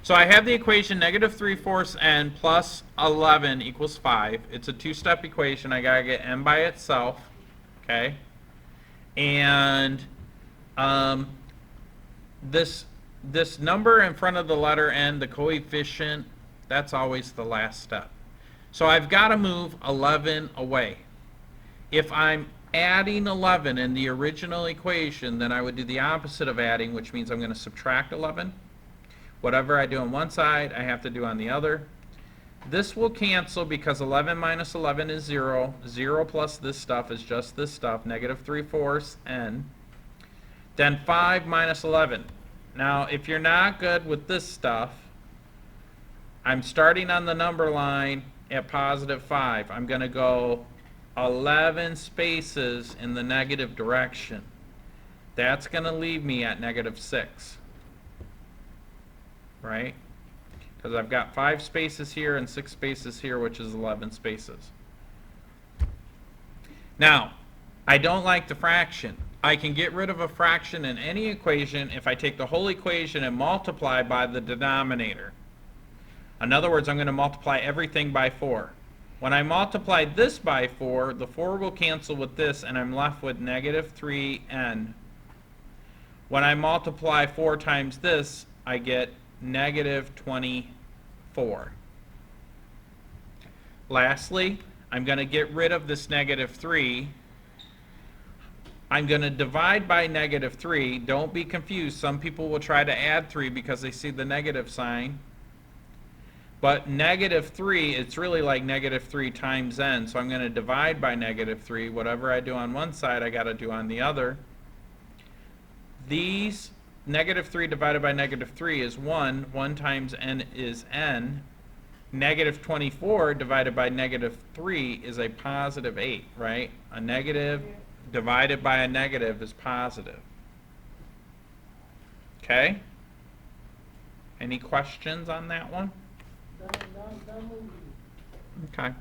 So I have the equation negative 3/4 n plus 11 equals 5. It's a two-step equation. I got to get n by itself, okay? And this number in front of the letter n, the coefficient, that's always the last step. So I've got to move 11 away. If I'm adding 11 in the original equation, then I would do the opposite of adding, which means I'm going to subtract 11. Whatever I do on one side, I have to do on the other. This will cancel because 11 minus 11 is 0. 0 plus this stuff is just this stuff, negative 3/4 n. Then 5 minus 11. Now, if you're not good with this stuff, I'm starting on the number line at positive 5. I'm going to go 11 spaces in the negative direction. That's going to leave me at negative 6. Right? Because I've got 5 spaces here and 6 spaces here, which is 11 spaces. Now, I don't like the fraction. I can get rid of a fraction in any equation if I take the whole equation and multiply by the denominator. In other words, I'm going to multiply everything by 4. When I multiply this by 4, the 4 will cancel with this, and I'm left with negative 3n. When I multiply 4 times this, I get negative 24. Lastly, I'm going to get rid of this negative 3. I'm going to divide by negative 3. Don't be confused. Some people will try to add 3 because they see the negative sign. But negative 3, it's really like negative 3 times n. So I'm going to divide by negative 3. Whatever I do on one side, I got to do on the other. These negative 3 divided by negative 3 is 1. 1 times n is n. Negative 24 divided by negative 3 is a positive 8, right? A negative divided by a negative is positive. Okay? Any questions on that one? No, no, no. Okay.